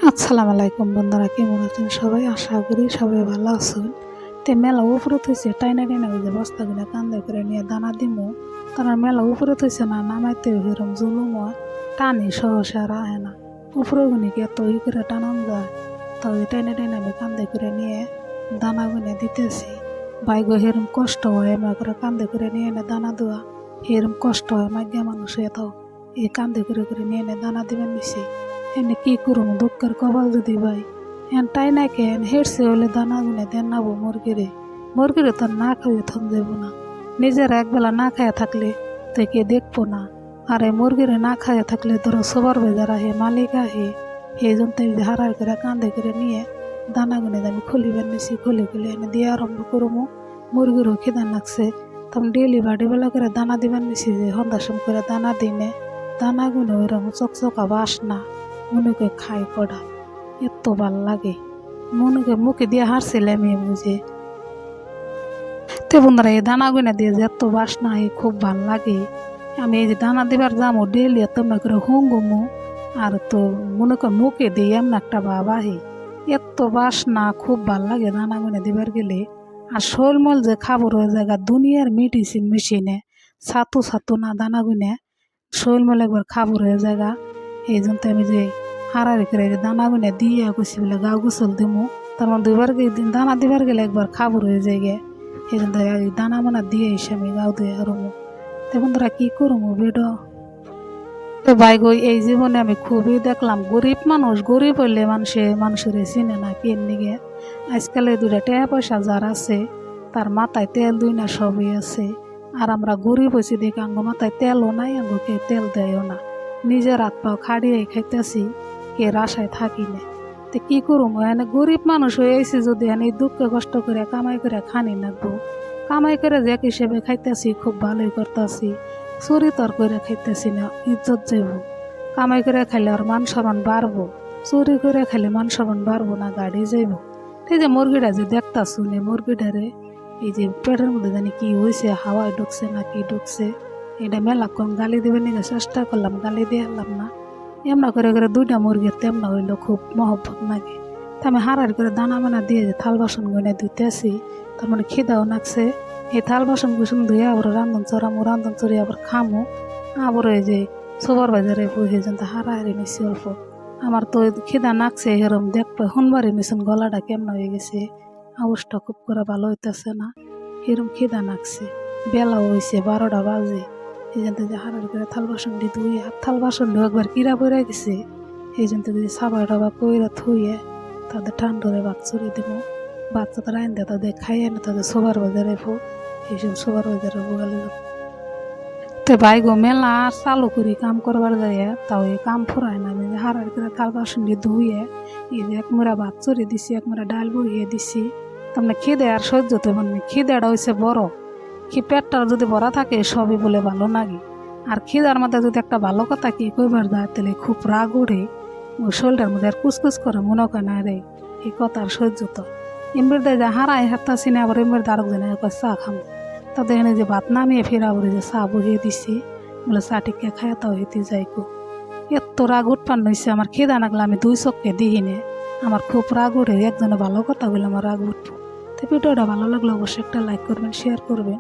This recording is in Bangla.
আসসালামু আলাইকুম বন্ধুরা, কেমন আছেন সবাই? আশা করি সবাই ভালো আছেন। মেলা উপরে থইছে, টাইনা টাইনা ওই যে বস্তাগুলো কান্দে করে নিয়ে দানা দিমু। তারা মেলা উপরে থইছে না, নামাইতে এরম জুলুম হয়, টানি সহসা আর আহে না। উপরে গুনিকে এত করে টানান যায়, তো ওই টাইনা টাইনা আমি কান্দে করে নিয়ে দানা গুনে দিতেছি। বাইগো হেরম কষ্ট হয়, এমন করে কান্দে করে নিয়ে এনে দানা দেওয়া হেরম কষ্ট হয়। মাইয়া মানুষ এত এই কান্দে করে করে নিয়ে এনে দানা দিবেন নিছি। এনে কি করুম, দুঃখের কপাল যদি ভাই এন টাই না কেন হেরছে হলে দানা গুনে দেন নাবো মুরগিরে তো না খাইয়ে থন যাবো না। নিজের একবেলা না খাইয়া থাকলে তো কে দেখবো না, আর এই মুরগিরে না খাইয়া থাকলে ধরো সবার বেজার আহে, মালিক আহে। এই জন্য হারাই করে কান্দে করে নিয়ে দানা গুনে আমি খুলিবার নিছি। খুলে এনে দিয়ে আরম্ভ করবো। মুরগিরও খিদা লাগছে, তখন ডেলি বাড়ি বেলা করে দানা দিবার নিছি, যে সন্ধ্যাসম করে দানা দিনে দানা গুনে ওইরকম চকচকা বাসনা মনুকে খাই কড়া এত ভাল লাগে। মনুকে মুখে দিয়ে হারছিলে আমি বুঝে। বন্ধুরা, এই দানা গুনে দিয়ে যে এত বাসনা খুব ভাল লাগে। আমি এই যে দানা দিবার যাবো ডেলি তোমরা করে হুঙ্গুমু, আর তো মনে কর মুখে দিয়ে এমন একটা ভাব আহে, এত বাসনা খুব ভাল লাগে দানা গুনে দিবার গেলে। আর শোলমল যে খাবার হয়ে জায়গা দুনিয়ার মেডিসিন মেশিনে ছাতু ছাতু না দানা গুনে শোলমল একবার খাবার হয়ে জায়গা। এই জন্য আমি যে হারারি করে দানা গুনে দিয়ে গুছি বলে গাও গোসল দিমু, তার মানে দুইবার দানা দিবার গেলে একবার খাবার হয়ে যায় গে। এই জন্য দানা মানা দিয়ে এসে আমি গাও দিয়ে হারমু। বন্ধুরা কি করবো বেড বাইগো, এই জীবনে আমি খুবই দেখলাম গরিব মানুষ, গরিব হইলে মানুষের চিনে না কেন নিগে। আজকাল এই দুটা টাকা পয়সা যার আছে তার মাথায় তেল দুই না সবই আছে, আর আমরা গরিব হয়েছি দেখে আঙ্গ মাথায় তেলও নাই, আঙ্গকে তেল দেয়ও না। নিজের হাত পাও খাড়িয়ে খাইতেছি, কে আশায় থাকি না। তো কি করুম, এনে গরিব মানুষ হয়ে আইছি যদি এনে দুঃখে কষ্ট করে কামাই করে খানি নাকবো। কামাই করে যে হিসেবে খাইতেছি খুব ভালোই করতেছি, চুরি তর করে খাইতেছি না, ইজ্জত যাইব। কামাই করে খাইলে আর মান সম্মান বাড়বো, চুরি করে খাইলে মান সম্মান বাড়বো না, গাড়ি যাইব। এই যে মুরগিটা যে দেখতাছু নে, মুরগিটারে এই যে পেটের মধ্যে জানি কি হয়েছে, হাওয়ায় ঢুকছে না কি ঢুকছে, এটা মেলাক্ষণ গালি দেবে নিয়ে চেষ্টা করলাম, গালি দিয়ে হলাম না। এমনা করে করে দুইটা মুরগির তেমনা হইলো, খুব মহব্বত লাগে। তা আমি হারার করে দানা মানা দিয়ে যে থাল বাসন গনে ধুইতেছি, তার মানে খিদাও লাগছে। এই থাল বাসন কুসন ধুয়ে আবার রান্ধন চড়ামো, রান্ধন চড়ি আবার খামো। আবার এই যে সবার বাজারে বসে যেন হারা হারি নিছি অল্প। আমার তো খিদা নাকছে এরম দেখবে শুনবারই নিছেন গলাটা কেমন হয়ে গেছে, আওয়াজটা খুব করে ভালো হইতেছে না, এরম খিদা নাকছে। বেলা হয়েছে 12টা বাজে। এই জন্য যে হারার করে থাল বাসন দিয়ে ধুয়ে, থাল বাসন দিয়ে একবার কিরা পড়ে গেছে। এই জন্য যদি সাবা টাবা কইরা থুয়ে তাদের ঠান্ডারে ভাত চড়ি দিব, বাচ্চা তারা আইন দেয় তাদের খাইয়ে না, তাদের সবার বাজারে এইসব সবার বাজারে বগালে বাইগো মেলা চালু করি কাম করবার যায়, তাও এই কাম ফুরায় না। আমি হারার করে থাল বাসন দিয়ে ধুয়ে এই যে এক মোড়া ভাত চড়ি দিছি, এক মোড়া ডাল বইয়ে দিছি। তার খিদে আর সহ্য হতে পারেনি, খিদেটা হয়েছে বড়। পেটটা যদি ভরা থাকে সবই বলে ভালো লাগে, আর খিদার মধ্যে যদি একটা ভালো কথা কি কইবার যায় তাহলে খুব রাগ ওঠে, ওই শরীরটার মধ্যে আর কুচকুচ করে, মনে হয় না রে এই কথা আর সহ্য তো। এমবির দেয় যা হারাই হাঁটতাছি না, আবার এমবির আরেক জনে চা খামো। তাদের এখানে যে ভাত নামিয়ে ফেরা বলে যে চা বহিয়ে দিছি, বলে চা টিকে খায় তাও হেঁটে যাইকো। এত রাগ উৎপন্ন হয়েছে আমার, খিদা লাগলে আমি দুই চোখকে দিইনে, আমার খুব রাগ ওঠে। একজনে ভালো কথা বলে আমার রাগ উঠবো। তো ভিডিওটা ভালো লাগলে অবশ্যই একটা লাইক করবেন, শেয়ার করবেন।